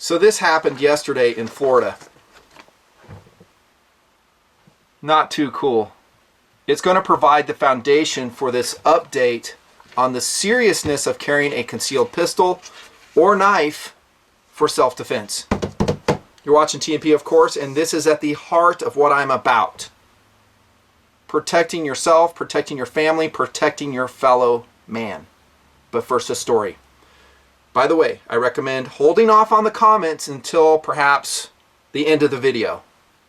So this happened yesterday in Florida. Not too cool. It's going to provide the foundation for this update on the seriousness of carrying a concealed pistol or knife for self-defense. You're watching TNP, of course, and this is at the heart of what I'm about. Protecting yourself, protecting your family, protecting your fellow man. But first, a story. By the way, I recommend holding off on the comments until perhaps the end of the video,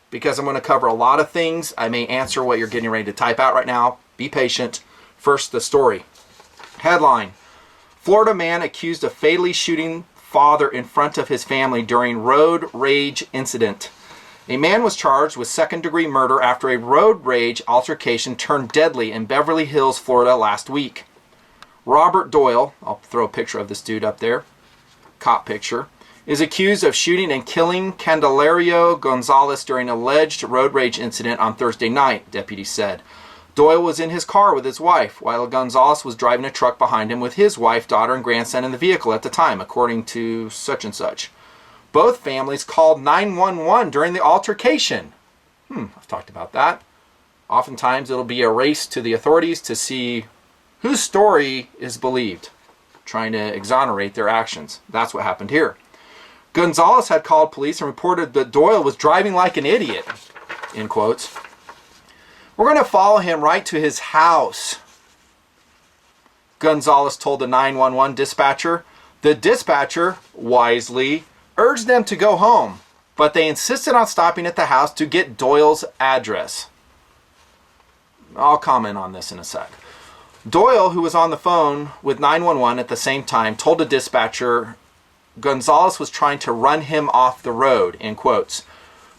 because I'm going to cover a lot of things. I may answer what you're getting ready to type out right now. Be patient. First, the story. Headline: Florida man accused of fatally shooting father in front of his family during road rage incident. A man was charged with second-degree murder after a road rage altercation turned deadly in Beverly Hills, Florida last week. Robert Doyle, I'll throw a picture of this dude up there, cop picture, is accused of shooting and killing Candelario Gonzalez during an alleged road rage incident on Thursday night, deputies said. Doyle was in his car with his wife, while Gonzalez was driving a truck behind him with his wife, daughter, and grandson in the vehicle at the time, according to such and such. Both families called 911 during the altercation. I've talked about that. Oftentimes it'll be a race to the authorities to see whose story is believed, trying to exonerate their actions. That's what happened here. Gonzalez had called police and reported that Doyle was driving like an idiot, in quotes. We're going to follow him right to his house, Gonzalez told the 911 dispatcher. The dispatcher, wisely, urged them to go home, but they insisted on stopping at the house to get Doyle's address. I'll comment on this in a sec. Doyle, who was on the phone with 911 at the same time, told the dispatcher Gonzalez was trying to run him off the road, in quotes.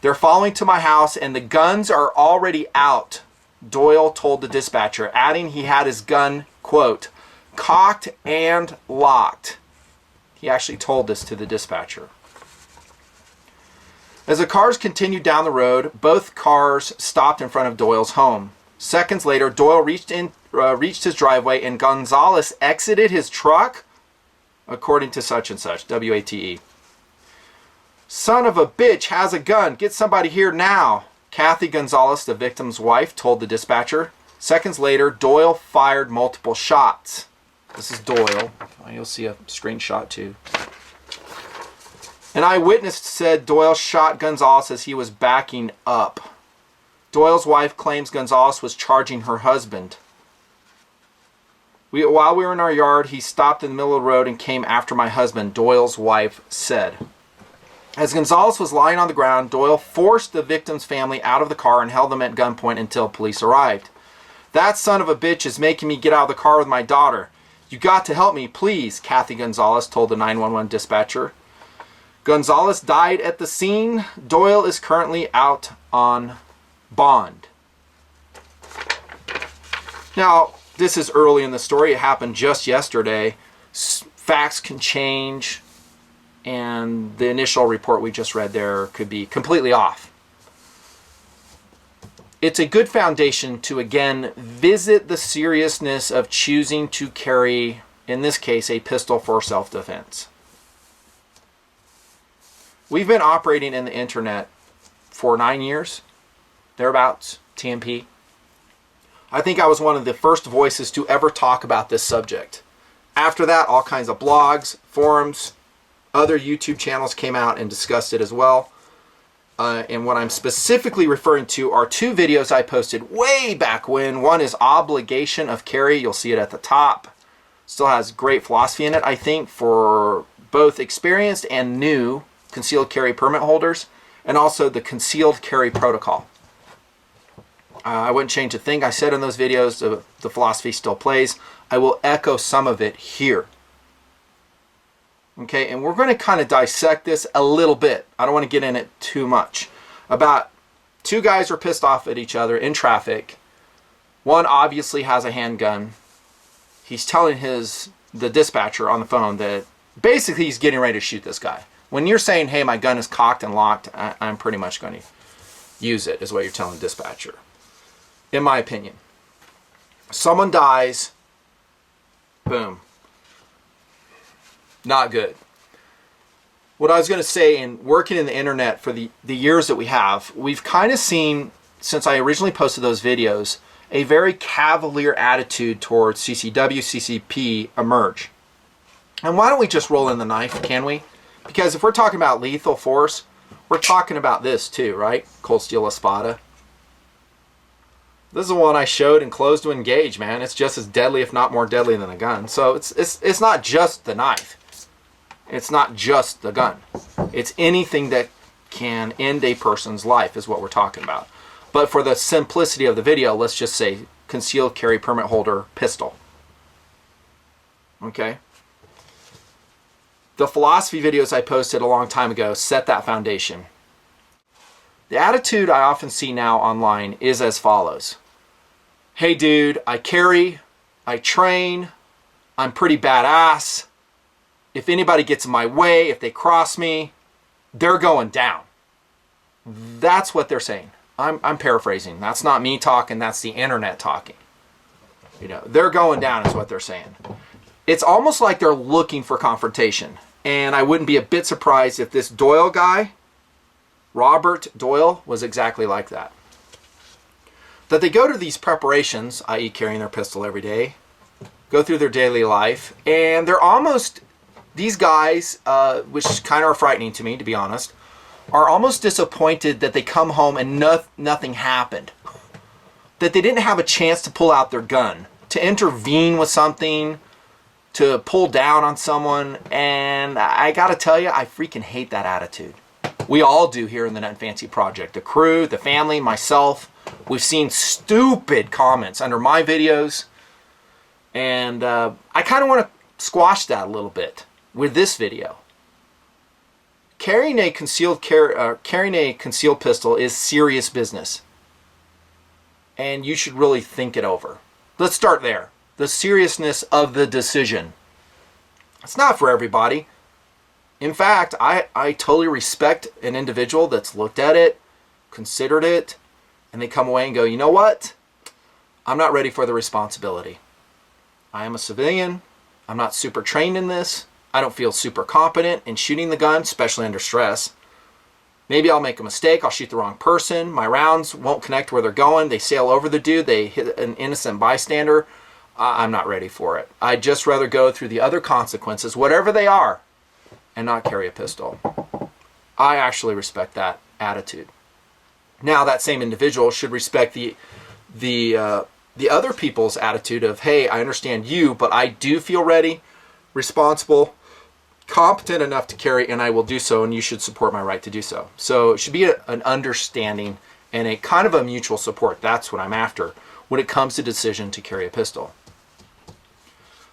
They're following to my house and the guns are already out, Doyle told the dispatcher, adding he had his gun, quote, cocked and locked. He actually told this to the dispatcher. As the cars continued down the road, both cars stopped in front of Doyle's home. Seconds later, Doyle reached his driveway and Gonzalez exited his truck, according to such and such, W-A-T-E. Son of a bitch has a gun. Get somebody here now, Kathy Gonzalez, the victim's wife, told the dispatcher. Seconds later, Doyle fired multiple shots. This is Doyle. You'll see a screenshot too. An eyewitness said Doyle shot Gonzalez as he was backing up. Doyle's wife claims Gonzalez was charging her husband. While we were in our yard, he stopped in the middle of the road and came after my husband, Doyle's wife said. As Gonzalez was lying on the ground, Doyle forced the victim's family out of the car and held them at gunpoint until police arrived. That son of a bitch is making me get out of the car with my daughter. You got to help me, please, Kathy Gonzalez told the 911 dispatcher. Gonzalez died at the scene. Doyle is currently out on bond. Now, this is early in the story. It happened just yesterday. Facts can change, and the initial report we just read there could be completely off. It's a good foundation to, again, visit the seriousness of choosing to carry, in this case, a pistol for self-defense. We've been operating in the internet for 9 years, thereabouts, TNP. I think I was one of the first voices to ever talk about this subject. After that, all kinds of blogs, forums, other YouTube channels came out and discussed it as well. And what I'm specifically referring to are two videos I posted way back when. One is Obligation of Carry. You'll see it at the top. Still has great philosophy in it, I think, for both experienced and new concealed carry permit holders, and also the concealed carry protocol. I wouldn't change a thing I said in those videos. The philosophy still plays. I will echo some of it here. Okay, and we're going to kind of dissect this a little bit. I don't want to get in it too much. About two guys were pissed off at each other in traffic. One obviously has a handgun. He's telling the dispatcher on the phone that basically he's getting ready to shoot this guy. When you're saying, hey, my gun is cocked and locked, I'm pretty much going to use it, is what you're telling the dispatcher. In my opinion. Someone dies. Boom. Not good. what I was going to say, in working in the internet for the years that we have, we've kind of seen, since I originally posted those videos, a very cavalier attitude towards CCW, CCP emerge. And why don't we just roll in the knife, can we? Because if we're talking about lethal force, we're talking about this too, right? Cold steel espada. This is the one I showed in Closed to Engage, man. It's just as deadly, if not more deadly than a gun. So it's not just the knife. It's not just the gun. It's anything that can end a person's life is what we're talking about. But for the simplicity of the video, let's just say concealed carry permit holder pistol. Okay? The philosophy videos I posted a long time ago set that foundation. The attitude I often see now online is as follows. Hey dude, I carry, I train, I'm pretty badass. If anybody gets in my way, if they cross me, they're going down. That's what they're saying. I'm paraphrasing. That's not me talking, that's the internet talking. You know, they're going down is what they're saying. It's almost like they're looking for confrontation. And I wouldn't be a bit surprised if this Doyle guy, Robert Doyle, was exactly like that. That they go to these preparations, i.e. carrying their pistol every day, go through their daily life, and they're almost, these guys, which kind of are frightening to me, to be honest, are almost disappointed that they come home and nothing happened. That they didn't have a chance to pull out their gun, to intervene with something, to pull down on someone, and I gotta tell you, I freaking hate that attitude. We all do here in the nutnfancy project. The crew, the family, myself. We've seen stupid comments under my videos, and I kind of want to squash that a little bit with this video. Carrying a concealed pistol is serious business, and you should really think it over. Let's start there. The seriousness of the decision. It's not for everybody. In fact, I totally respect an individual that's looked at it, considered it, and they come away and go, you know what? I'm not ready for the responsibility. I am a civilian. I'm not super trained in this. I don't feel super competent in shooting the gun, especially under stress. Maybe I'll make a mistake. I'll shoot the wrong person. My rounds won't connect where they're going. They sail over the dude. They hit an innocent bystander. I'm not ready for it. I'd just rather go through the other consequences, whatever they are, and not carry a pistol. I actually respect that attitude. Now, that same individual should respect the other people's attitude of, hey, I understand you, but I do feel ready, responsible, competent enough to carry, and I will do so, and you should support my right to do so. So it should be an understanding and a kind of a mutual support. That's what I'm after when it comes to decision to carry a pistol.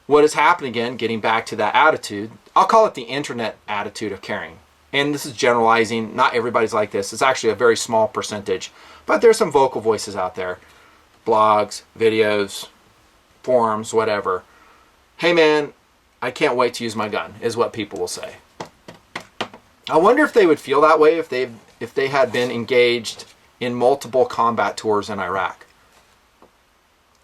What has happened again, getting back to that attitude, I'll call it the internet attitude of carrying. And this is generalizing, not everybody's like this. It's actually a very small percentage, but there's some vocal voices out there. Blogs, videos, forums, whatever. Hey man, I can't wait to use my gun, is what people will say. I wonder if they would feel that way if they had been engaged in multiple combat tours in Iraq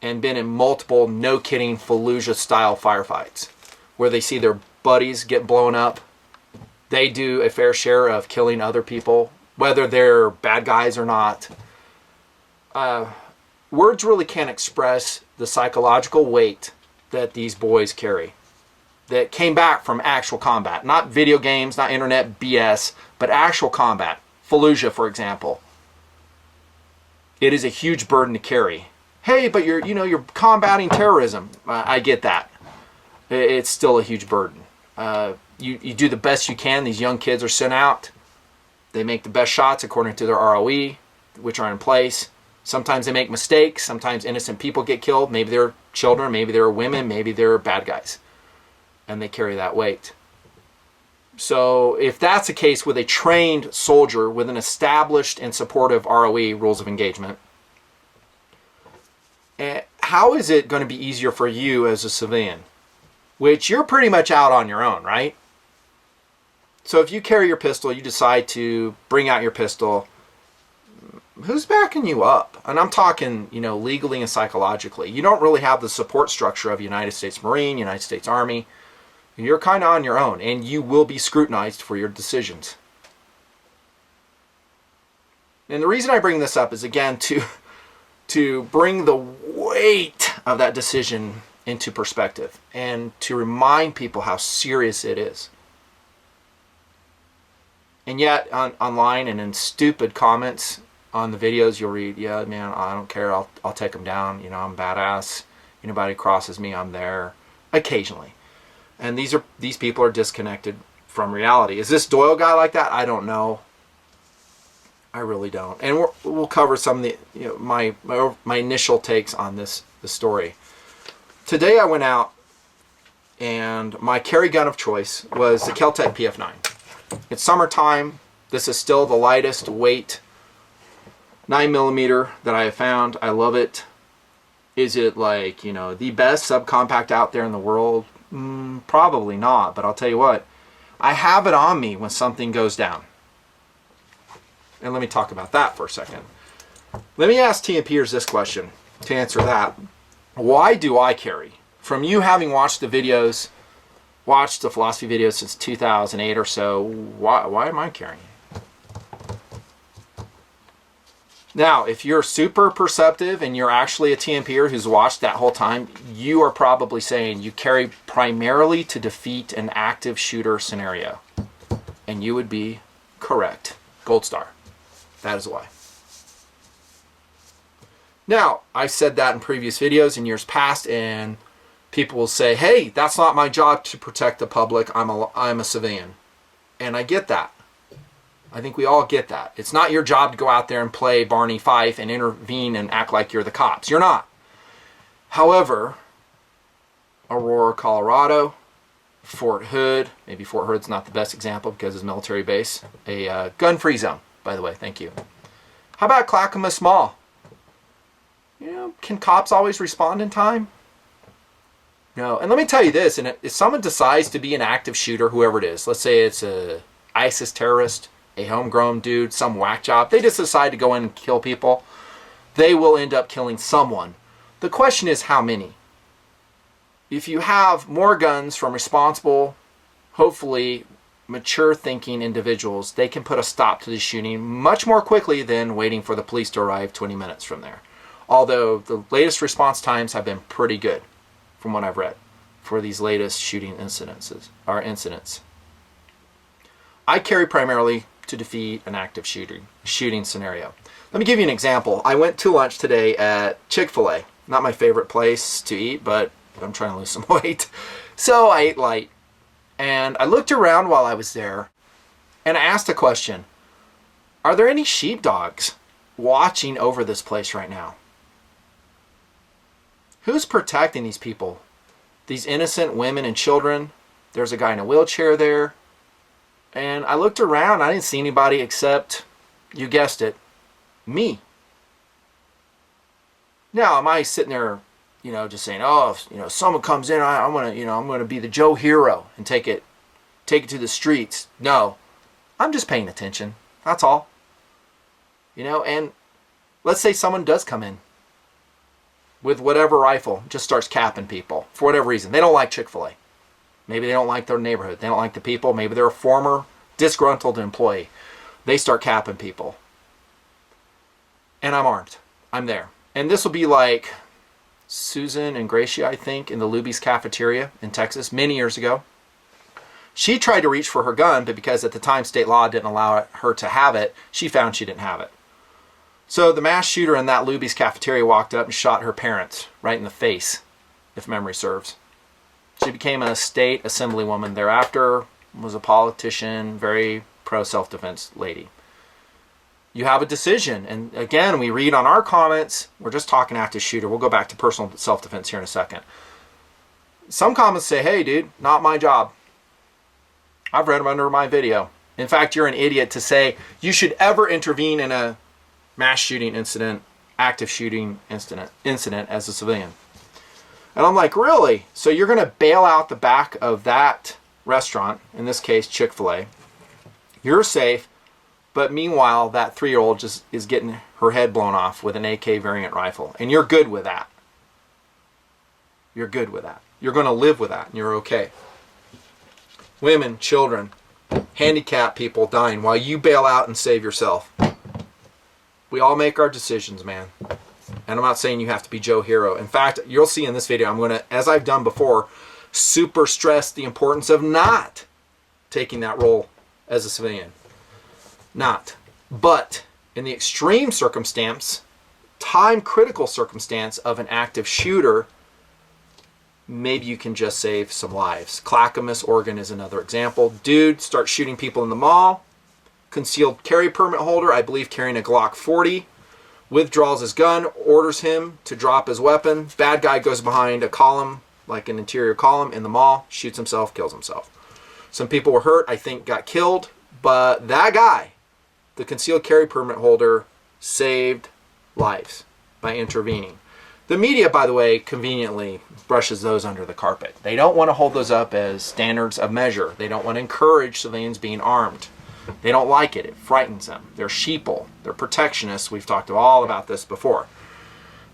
and been in multiple, no kidding, Fallujah style firefights where they see their buddies get blown up. They do a fair share of killing other people, whether they're bad guys or not. Words really can't express the psychological weight that these boys carry that came back from actual combat. Not video games, not internet BS, but actual combat. Fallujah, for example. It is a huge burden to carry. Hey, but you're combating terrorism. I get that. It's still a huge burden. You do the best you can. These young kids are sent out. They make the best shots according to their ROE, which are in place. Sometimes they make mistakes. Sometimes innocent people get killed. Maybe they're children. Maybe they're women. Maybe they're bad guys. And they carry that weight. So if that's the case with a trained soldier with an established and supportive ROE, rules of engagement, how is it going to be easier for you as a civilian? Which you're pretty much out on your own, right? So if you carry your pistol, you decide to bring out your pistol, who's backing you up? And I'm talking, legally and psychologically. You don't really have the support structure of United States Marine, United States Army. You're kind of on your own, and you will be scrutinized for your decisions. And the reason I bring this up is, again, to bring the weight of that decision into perspective and to remind people how serious it is. And yet, online and in stupid comments on the videos, you'll read, yeah, man, I don't care, I'll take them down, you know, I'm badass, anybody crosses me, I'm there, occasionally. And these people are disconnected from reality. Is this Doyle guy like that? I don't know. I really don't. And we'll cover some of the, you know, my initial takes on the story. Today I went out, and my carry gun of choice was the Kel-Tec PF9. It's summertime. This is still the lightest weight 9mm that I have found. I love it. Is it like, you know, the best subcompact out there in the world? Probably not, but I'll tell you what, I have it on me when something goes down. And let me talk about that for a second. Let me ask TNPers this question to answer that. Why do I carry? From you having watched the videos, watched the philosophy videos since 2008 or so, why am I carrying? Now, if you're super perceptive and you're actually a TNPer who's watched that whole time, you are probably saying you carry primarily to defeat an active shooter scenario. And you would be correct. Gold star. That is why. Now, I said that in previous videos in years past, and people will say, hey, that's not my job to protect the public. I'm a civilian. And I get that. I think we all get that. It's not your job to go out there and play Barney Fife and intervene and act like you're the cops. You're not. However, Aurora, Colorado, Fort Hood, maybe Fort Hood's not the best example because it's a military base, a gun-free zone, by the way, thank you. How about Clackamas Mall? You know, can cops always respond in time? No. And let me tell you this, and if someone decides to be an active shooter, whoever it is, let's say it's a ISIS terrorist, a homegrown dude, some whack job, they just decide to go in and kill people, they will end up killing someone. The question is how many? If you have more guns from responsible, hopefully mature thinking individuals, they can put a stop to the shooting much more quickly than waiting for the police to arrive 20 minutes from there. Although the latest response times have been pretty good from what I've read for these latest shooting incidents. I carry primarily to defeat an active shooting scenario. Let me give you an example. I went to lunch today at Chick-fil-A. Not my favorite place to eat, but I'm trying to lose some weight. So I ate light. And I looked around while I was there, and I asked a question. Are there any sheepdogs watching over this place right now? Who's protecting these people? These innocent women and children? There's a guy in a wheelchair there. And I looked around, I didn't see anybody except, you guessed it, me. Now, am I sitting there, you know, just saying, oh, if, you know, someone comes in, I'm gonna be the Joe hero and take it to the streets. No, I'm just paying attention. That's all. You know, and let's say someone does come in with whatever rifle, just starts capping people for whatever reason. They don't like Chick-fil-A. Maybe they don't like their neighborhood. They don't like the people. Maybe they're a former disgruntled employee. They start capping people. And I'm armed. I'm there. And this will be like Susan and Gracia, I think, in the Luby's cafeteria in Texas many years ago. She tried to reach for her gun, but because at the time state law didn't allow her to have it, she found she didn't have it. So the mass shooter in that Luby's cafeteria walked up and shot her parents right in the face, if memory serves. She became a state assemblywoman thereafter, was a politician, very pro-self-defense lady. You have a decision. And again, we read on our comments, we're just talking active shooter. We'll go back to personal self-defense here in a second. Some comments say, hey, dude, not my job. I've read them under my video. In fact, you're an idiot to say you should ever intervene in a mass shooting incident, active shooting incident as a civilian. And I'm like, really? So you're going to bail out the back of that restaurant, in this case, Chick-fil-A. You're safe, but meanwhile, that 3-year-old just is getting her head blown off with an AK variant rifle. And you're good with that. You're good with that. You're going to live with that, and you're okay. women, children, handicapped people dying while you bail out and save yourself. We all make our decisions, man. And I'm not saying you have to be Joe Hero. In fact, you'll see in this video, I'm going to, as I've done before, super stress the importance of not taking that role as a civilian. Not. But in the extreme circumstance, time critical circumstance of an active shooter, maybe you can just save some lives. Clackamas, Oregon is another example. Dude starts shooting people in the mall. Concealed carry permit holder, I believe carrying a Glock 40. Withdraws his gun, orders him to drop his weapon. Bad guy goes behind a column, like an interior column in the mall, shoots himself, kills himself. Some people were hurt, I think got killed, but that guy, the concealed carry permit holder, saved lives by intervening. The media, by the way, conveniently brushes those under the carpet. They don't want to hold those up as standards of measure. They don't want to encourage civilians being armed. They don't like it. It frightens them. They're sheeple. They're protectionists. We've talked all about this before.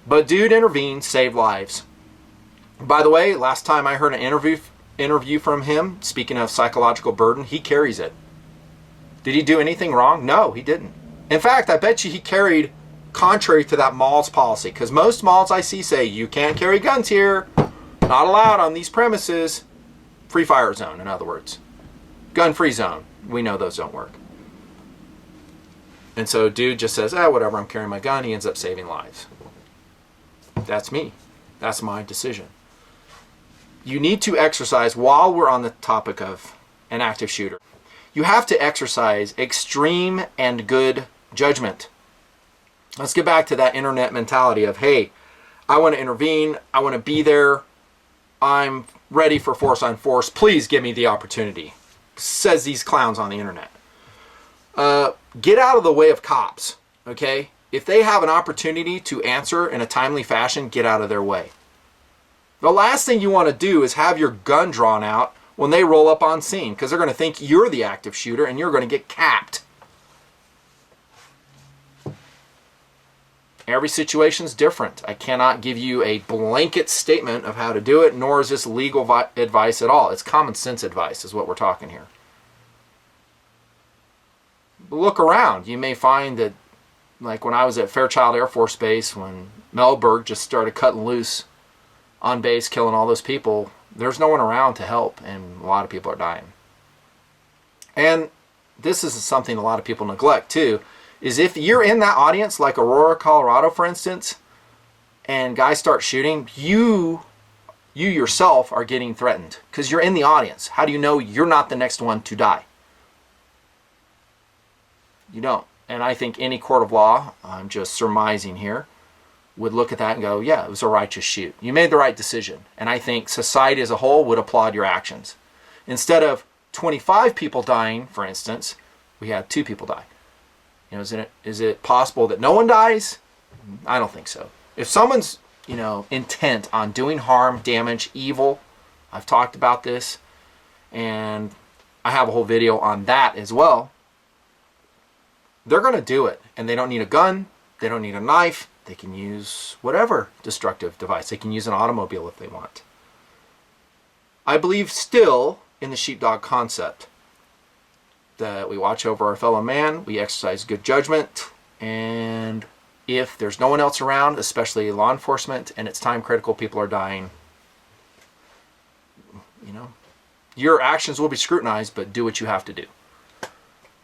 But dude intervened, saved lives. By the way, last time I heard an interview from him, speaking of psychological burden, he carries it. Did he do anything wrong? No, he didn't. In fact, I bet you he carried contrary to that mall's policy, because most malls I see say you can't carry guns here, not allowed on these premises. Free fire zone, in other words. Gun-free zone. We know those don't work. And so dude just says, whatever, I'm carrying my gun. He ends up saving lives. That's me. That's my decision. You need to exercise, while we're on the topic of an active shooter, you have to exercise extreme and good judgment. Let's get back to that internet mentality of, hey, I want to intervene. I want to be there. I'm ready for force on force. Please give me the opportunity. Says these clowns on the internet. Get out of the way of cops, okay? If they have an opportunity to answer in a timely fashion, get out of their way. The last thing you want to do is have your gun drawn out when they roll up on scene, because they're going to think you're the active shooter and you're going to get capped. Every situation is different. I cannot give you a blanket statement of how to do it, nor is this legal advice at all. It's common sense advice is what we're talking here. Look around. You may find that, like when I was at Fairchild Air Force Base, when Melberg just started cutting loose on base, killing all those people, there's no one around to help, and a lot of people are dying. And this is something a lot of people neglect too, is if you're in that audience, like Aurora, Colorado, for instance, and guys start shooting, you yourself are getting threatened because you're in the audience. How do you know you're not the next one to die? You don't. And I think any court of law, I'm just surmising here, would look at that and go, yeah, it was a righteous shoot. You made the right decision. And I think society as a whole would applaud your actions. Instead of 25 people dying, for instance, we had 2 people die. You know, is it possible that no one dies? I don't think so. If someone's, intent on doing harm, damage, evil, I've talked about this, and I have a whole video on that as well. They're going to do it, and they don't need a gun. They don't need a knife. They can use whatever destructive device. They can use an automobile if they want. I believe still in the sheepdog concept, that we watch over our fellow man, we exercise good judgment, and if there's no one else around, especially law enforcement, and it's time critical, people are dying, your actions will be scrutinized, but do what you have to do.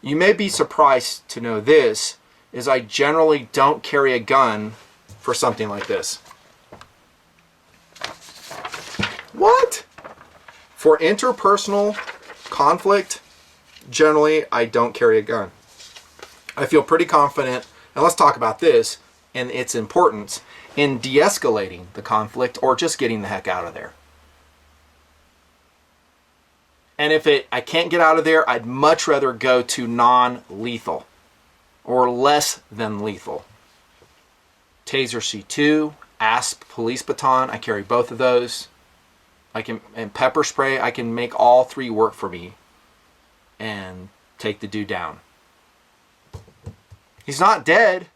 You may be surprised to know this, is I generally don't carry a gun for something like this. What? For interpersonal conflict, generally, I don't carry a gun. I feel pretty confident, and let's talk about this and its importance in de-escalating the conflict or just getting the heck out of there. And if I can't get out of there, I'd much rather go to non-lethal or less than lethal. Taser C2, ASP police baton, I carry both of those. And pepper spray, I can make all 3 work for me and take the dude down. He's not dead.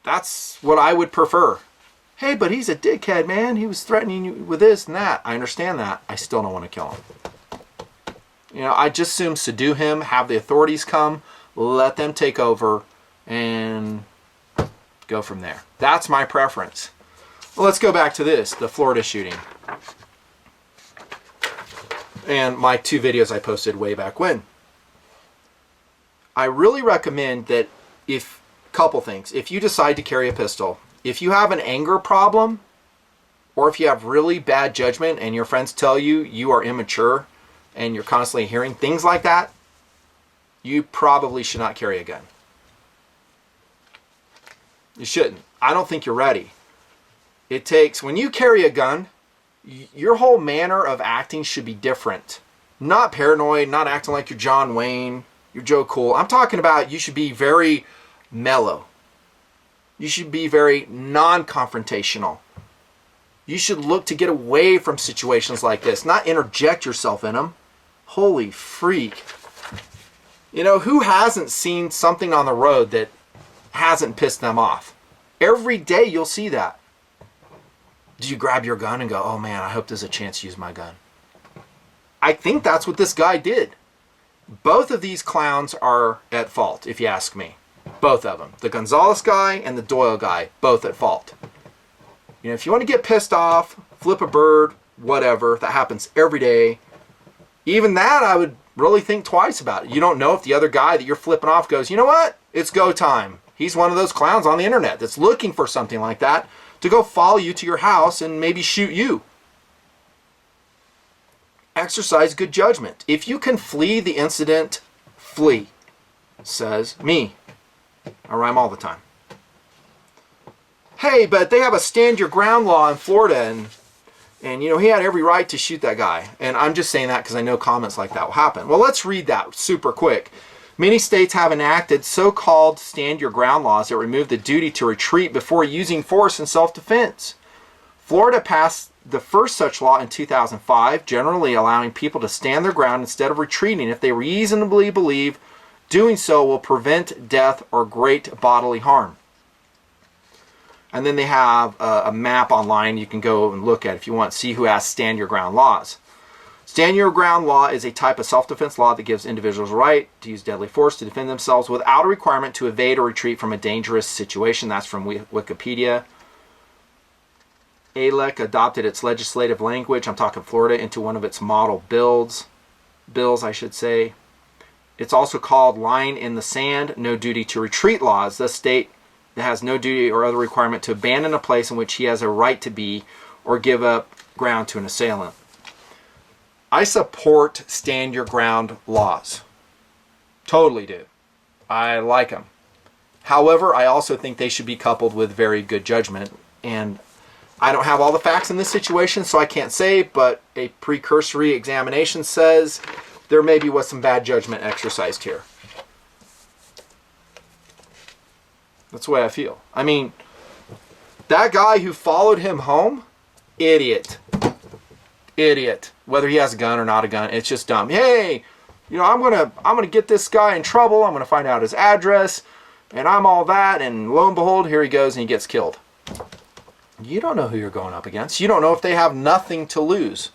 That's what I would prefer. Hey, but he's a dickhead, man. He was threatening you with this and that. I understand that. I still don't want to kill him. You know, I just assume subdue him, have the authorities come, let them take over, and go from there. That's my preference. Well, let's go back to this, the Florida shooting. And my 2 videos I posted way back when. I really recommend that couple things. If you decide to carry a pistol, if you have an anger problem, or if you have really bad judgment and your friends tell you you are immature and you're constantly hearing things like that, you probably should not carry a gun. You shouldn't. I don't think you're ready. It takes, when you carry a gun, your whole manner of acting should be different. Not paranoid, not acting like you're John Wayne, you're Joe Cool. I'm talking about you should be very mellow. You should be very non-confrontational. You should look to get away from situations like this, not interject yourself in them. Holy freak. You know, who hasn't seen something on the road that hasn't pissed them off? Every day you'll see that. Do you grab your gun and go, oh man, I hope there's a chance to use my gun? I think that's what this guy did. Both of these clowns are at fault, if you ask me. Both of them. The Gonzalez guy and the Doyle guy, both at fault. You know, if you want to get pissed off, flip a bird, whatever, that happens every day. Even that, I would really think twice about it. You don't know if the other guy that you're flipping off goes, you know what? It's go time. He's one of those clowns on the internet that's looking for something like that to go follow you to your house and maybe shoot you. Exercise good judgment. If you can flee the incident, flee, says me. I rhyme all the time. Hey, but they have a stand your ground law in Florida, and you know, he had every right to shoot that guy. And I'm just saying that because I know comments like that will happen. Well, let's read that super quick. Many states have enacted so-called stand your ground laws that remove the duty to retreat before using force in self-defense. Florida passed the first such law in 2005, generally allowing people to stand their ground instead of retreating if they reasonably believe doing so will prevent death or great bodily harm. And then they have a map online you can go and look at if you want to see who has stand your ground laws. Stand your ground law is a type of self-defense law that gives individuals a right to use deadly force to defend themselves without a requirement to evade or retreat from a dangerous situation. That's from Wikipedia. ALEC adopted its legislative language, I'm talking Florida, into one of its model bills, I should say. It's also called line in the sand, no duty to retreat laws. The state that has no duty or other requirement to abandon a place in which he has a right to be or give up ground to an assailant. I support stand your ground laws. Totally do. I like them. However, I also think they should be coupled with very good judgment. And I don't have all the facts in this situation, so I can't say, but a precursory examination says there maybe was some bad judgment exercised here. That's the way I feel. I mean, that guy who followed him home, idiot. Idiot. Whether he has a gun or not a gun, it's just dumb. Hey, you know, I'm gonna get this guy in trouble. I'm gonna find out his address, and I'm all that, and lo and behold, here he goes and he gets killed. You don't know who you're going up against. You don't know if they have nothing to lose.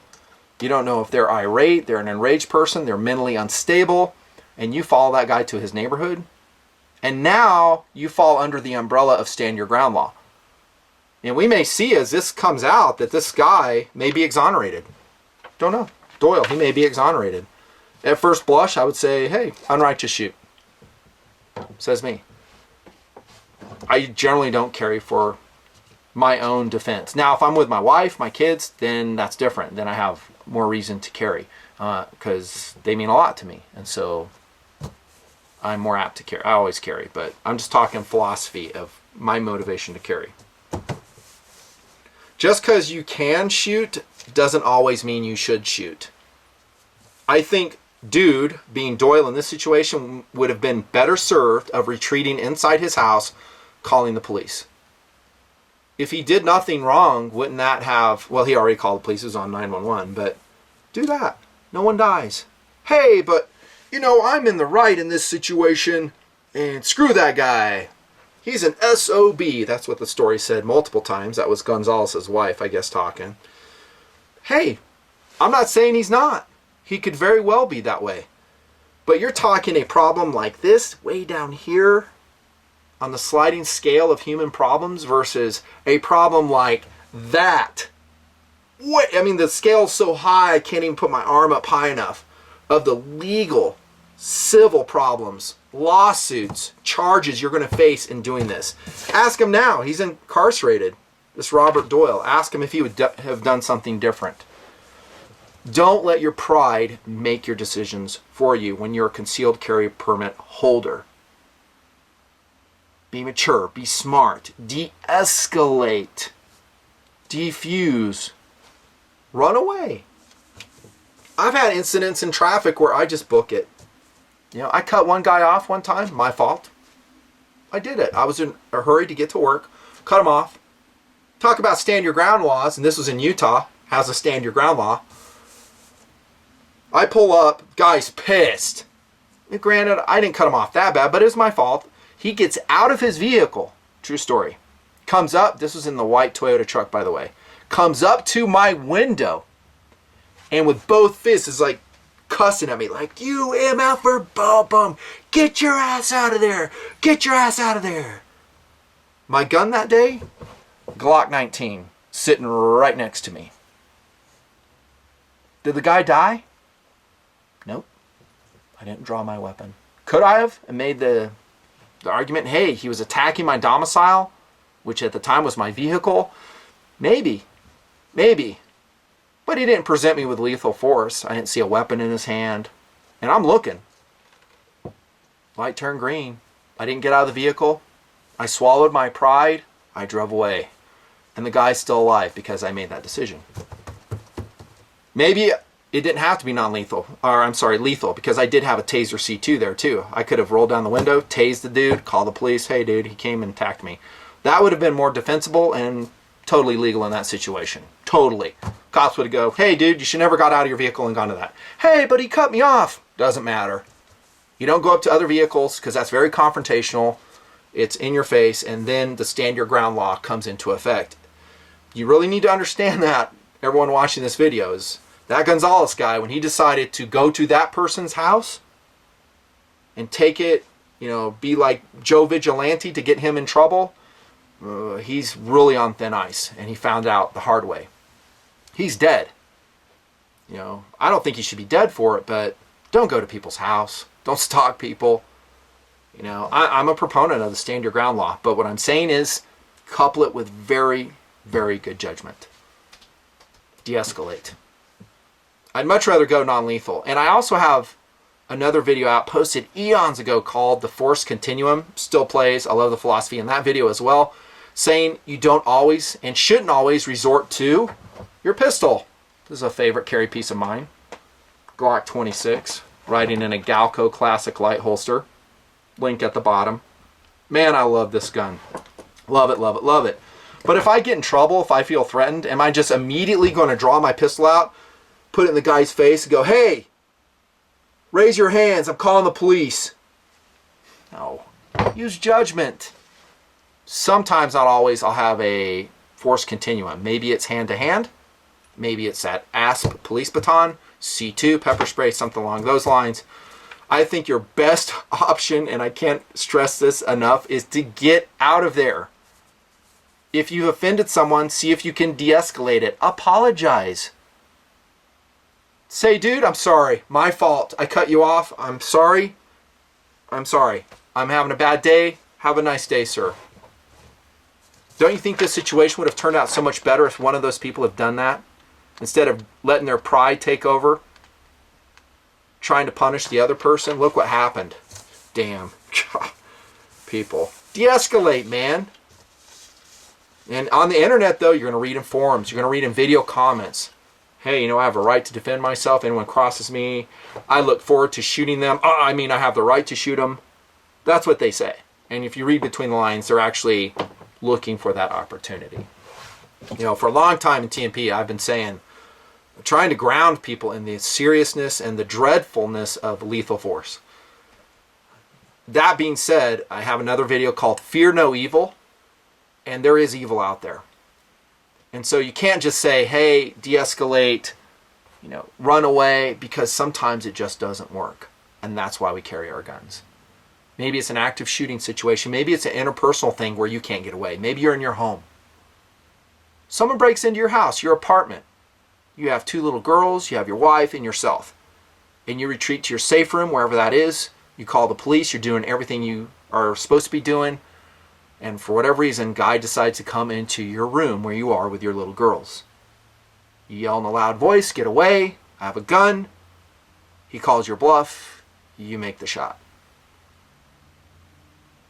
You don't know if they're irate, they're an enraged person, they're mentally unstable, and you follow that guy to his neighborhood. And now you fall under the umbrella of stand your ground law. And we may see as this comes out that this guy may be exonerated. Don't know. Doyle, he may be exonerated. At first blush, I would say, hey, unrighteous shoot. Says me. I generally don't carry for my own defense. Now, if I'm with my wife, my kids, then that's different. Then I have more reason to carry because they mean a lot to me. And so I'm more apt to carry. I always carry, but I'm just talking philosophy of my motivation to carry. Just because you can shoot doesn't always mean you should shoot. I think dude, being Doyle in this situation, would have been better served of retreating inside his house, calling the police. If he did nothing wrong, wouldn't that have, well, he already called the police, it was on 911, but do that. No one dies. Hey, but, you know, I'm in the right in this situation, and screw that guy. He's an SOB. That's what the story said multiple times. That was Gonzalez's wife, I guess, talking. Hey, I'm not saying he's not. He could very well be that way. But you're talking a problem like this, way down here on the sliding scale of human problems, versus a problem like that. What? I mean, the scale's so high I can't even put my arm up high enough, of the legal, civil problems, lawsuits, charges you're going to face in doing this. Ask him now. He's incarcerated. This Robert Doyle. Ask him if he would have done something different. Don't let your pride make your decisions for you when you're a concealed carry permit holder. Be mature, be smart, de-escalate, defuse, run away. I've had incidents in traffic where I just book it. You know, I cut one guy off one time, my fault. I did it. I was in a hurry to get to work, cut him off. Talk about stand your ground laws, and this was in Utah, has a stand your ground law. I pull up, guy's pissed. And granted, I didn't cut him off that bad, but it was my fault. He gets out of his vehicle, true story, comes up, this was in the white Toyota truck, by the way, comes up to my window, and with both fists is like cussing at me, like, you MFer bum, get your ass out of there, get your ass out of there. My gun that day, Glock 19, sitting right next to me. Did the guy die? Nope. I didn't draw my weapon. Could I have and made the argument, hey, he was attacking my domicile, which at the time was my vehicle? Maybe. But he didn't present me with lethal force. I didn't see a weapon in his hand. And I'm looking. Light turned green. I didn't get out of the vehicle. I swallowed my pride. I drove away. And the guy's still alive because I made that decision. Maybe it didn't have to be non-lethal, or I'm sorry, lethal, because I did have a taser C2 there too. I could have rolled down the window, tased the dude, called the police, hey dude, he came and attacked me. That would have been more defensible and totally legal in that situation. Totally. Cops would go, hey dude, you should never got out of your vehicle and gone to that. Hey, but he cut me off. Doesn't matter. You don't go up to other vehicles because that's very confrontational. It's in your face, and then the stand your ground law comes into effect. You really need to understand that, everyone watching this video, is that Gonzalez guy, when he decided to go to that person's house and take it, you know, be like Joe Vigilante to get him in trouble, he's really on thin ice, and he found out the hard way. He's dead. You know, I don't think he should be dead for it, but don't go to people's house. Don't stalk people. You know, I'm a proponent of the stand your ground law, but what I'm saying is couple it with very, very good judgment. De-escalate. I'd much rather go non-lethal. And I also have another video out posted eons ago called The Force Continuum. Still plays. I love the philosophy in that video as well. Saying you don't always and shouldn't always resort to your pistol. This is a favorite carry piece of mine. Glock 26. Riding in a Galco Classic light holster. Link at the bottom. Man, I love this gun. Love it, love it, love it. But if I get in trouble, if I feel threatened, am I just immediately going to draw my pistol out, put it in the guy's face, and go, hey, raise your hands, I'm calling the police? No. Use judgment. Sometimes, not always, I'll have a force continuum. Maybe it's hand-to-hand. Maybe it's that ASP police baton, C2, pepper spray, something along those lines. I think your best option, and I can't stress this enough, is to get out of there. If you've offended someone, see if you can de-escalate it. Apologize. Say, dude, I'm sorry. My fault. I cut you off. I'm sorry. I'm sorry. I'm having a bad day. Have a nice day, sir. Don't you think this situation would have turned out so much better if one of those people had done that? Instead of letting their pride take over, trying to punish the other person? Look what happened. Damn. People. De-escalate, man. And on the internet, though, you're going to read in forums. You're going to read in video comments. Hey, you know, I have a right to defend myself. Anyone crosses me, I look forward to shooting them. I have the right to shoot them. That's what they say. And if you read between the lines, they're actually looking for that opportunity. You know, for a long time in TNP, I've been saying, trying to ground people in the seriousness and the dreadfulness of lethal force. That being said, I have another video called Fear No Evil. And there is evil out there. And so you can't just say, hey, de-escalate, run away, because sometimes it just doesn't work. And that's why we carry our guns. Maybe it's an active shooting situation. Maybe it's an interpersonal thing where you can't get away. Maybe you're in your home. Someone breaks into your house, your apartment. You have 2 little girls, you have your wife and yourself. And you retreat to your safe room, wherever that is. You call the police, you're doing everything you are supposed to be doing. And for whatever reason, guy decides to come into your room where you are with your little girls. You yell in a loud voice, "Get away, I have a gun." He calls your bluff, you make the shot.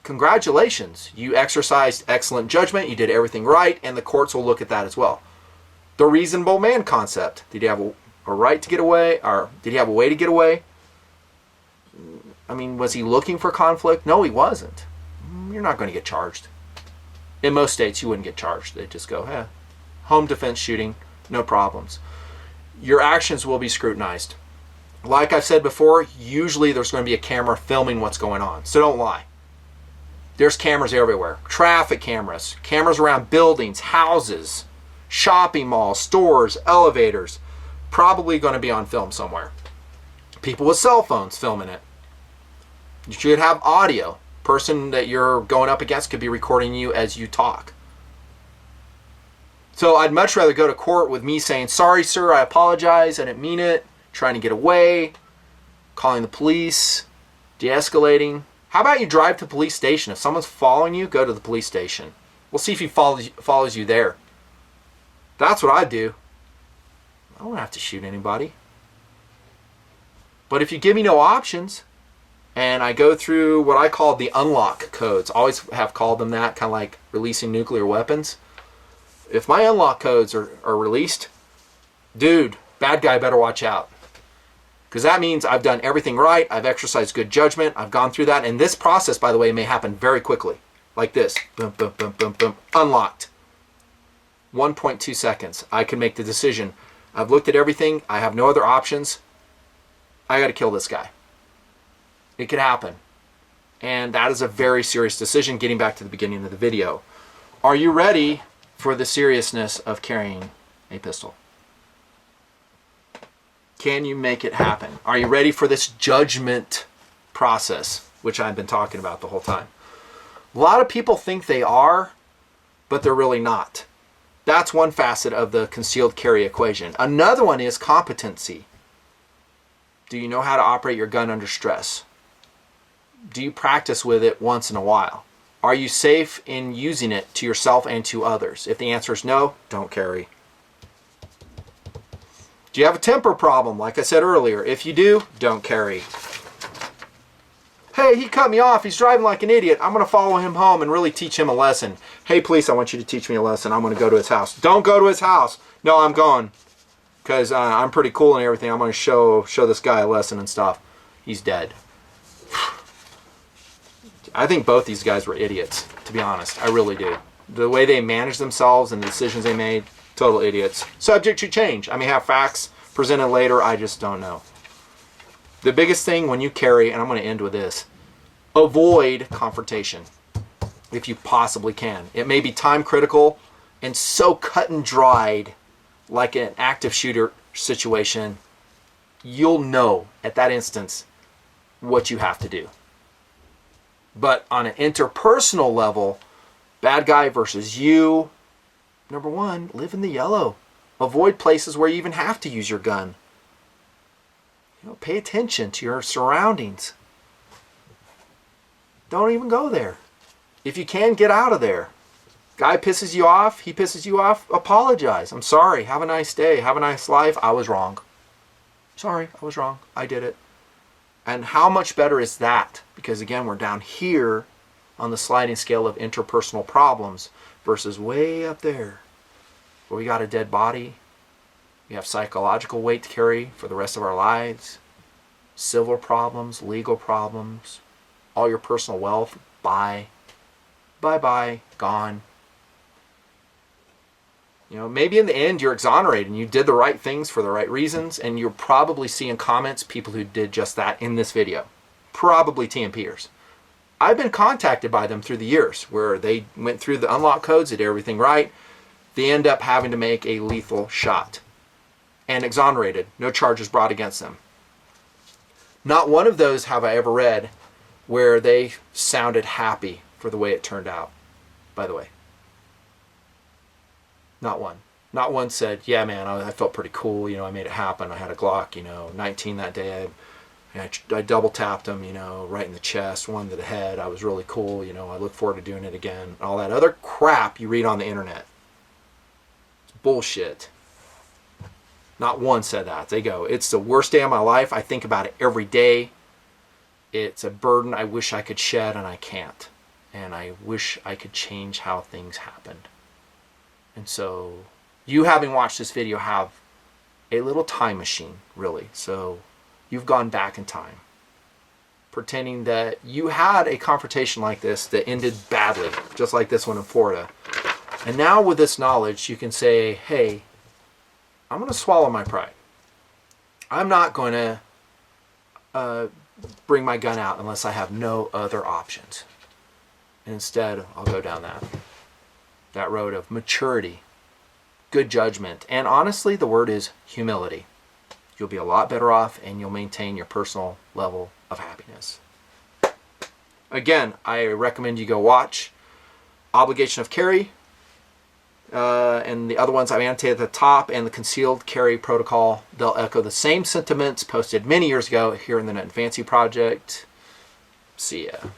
Congratulations, you exercised excellent judgment, you did everything right, and the courts will look at that as well. The reasonable man concept. Did he have a right to get away, or did he have a way to get away? I mean, was he looking for conflict? No, he wasn't. You're not going to get charged. In most states, you wouldn't get charged. They'd just go, home defense shooting, no problems. Your actions will be scrutinized. Like I've said before, usually there's going to be a camera filming what's going on. So don't lie. There's cameras everywhere. Traffic cameras, cameras around buildings, houses, shopping malls, stores, elevators. Probably going to be on film somewhere. People with cell phones filming it. You should have audio. Person that you're going up against could be recording you as you talk. So I'd much rather go to court with me saying, "Sorry, sir, I apologize, I didn't mean it," trying to get away, calling the police, de-escalating. How about you drive to the police station? If someone's following you, go to the police station. We'll see if he follows you there. That's what I'd do. I don't have to shoot anybody. But if you give me no options, and I go through what I call the unlock codes, always have called them that, kind of like releasing nuclear weapons. If my unlock codes are released, dude, bad guy better watch out. Because that means I've done everything right, I've exercised good judgment, I've gone through that, and this process, by the way, may happen very quickly. Like this, boom, boom, boom, boom, boom, unlocked. 1.2 seconds, I can make the decision. I've looked at everything, I have no other options, I gotta kill this guy. It could happen. And that is a very serious decision, getting back to the beginning of the video. Are you ready for the seriousness of carrying a pistol? Can you make it happen? Are you ready for this judgment process, which I've been talking about the whole time? A lot of people think they are, but they're really not. That's one facet of the concealed carry equation. Another one is competency. Do you know how to operate your gun under stress? Do you practice with it once in a while? Are you safe in using it to yourself and to others? If the answer is no, don't carry. Do you have a temper problem, like I said earlier? If you do, don't carry. Hey, he cut me off. He's driving like an idiot. I'm going to follow him home and really teach him a lesson. Hey, police, I want you to teach me a lesson. I'm going to go to his house. Don't go to his house. No, I'm going. Because I'm pretty cool and everything. I'm going to show this guy a lesson and stuff. He's dead. I think both these guys were idiots, to be honest. I really do. The way they managed themselves and the decisions they made, total idiots. Subject to change. I may have facts presented later. I just don't know. The biggest thing when you carry, and I'm going to end with this, avoid confrontation if you possibly can. It may be time critical and so cut and dried like an active shooter situation. You'll know at that instance what you have to do. But on an interpersonal level, bad guy versus you, number one, live in the yellow. Avoid places where you even have to use your gun. Pay attention to your surroundings. Don't even go there. If you can, get out of there. Guy pisses you off, he pisses you off, apologize. I'm sorry, have a nice day, have a nice life, I was wrong. Sorry, I was wrong, I did it. And how much better is that? Because again, we're down here on the sliding scale of interpersonal problems versus way up there where we got a dead body. We have psychological weight to carry for the rest of our lives. Civil problems, legal problems, all your personal wealth, bye. Bye-bye, gone. Maybe in the end you're exonerated and you did the right things for the right reasons, and you're probably seeing comments, people who did just that in this video. Probably TNPers. I've been contacted by them through the years where they went through the unlock codes, did everything right. They end up having to make a lethal shot. and exonerated. No charges brought against them. Not one of those have I ever read where they sounded happy for the way it turned out, by the way. Not one. Not one said, yeah, man, I felt pretty cool. I made it happen. I had a Glock, 19 that day. I double tapped him, right in the chest, one to the head. I was really cool. I look forward to doing it again. All that other crap you read on the internet. It's bullshit. Not one said that. They go, it's the worst day of my life. I think about it every day. It's a burden I wish I could shed and I can't. And I wish I could change how things happened. And so you, having watched this video, have a little time machine, really. So you've gone back in time, pretending that you had a confrontation like this that ended badly, just like this one in Florida. And now with this knowledge, you can say, hey, I'm going to swallow my pride. I'm not going to bring my gun out unless I have no other options. And instead, I'll go down that road of maturity, good judgment, and honestly, the word is humility. You'll be a lot better off, and you'll maintain your personal level of happiness. Again, I recommend you go watch Obligation of Carry, and the other ones I've annotated at the top, and the Concealed Carry Protocol. They'll echo the same sentiments posted many years ago here in the Nut and Fancy Project. See ya.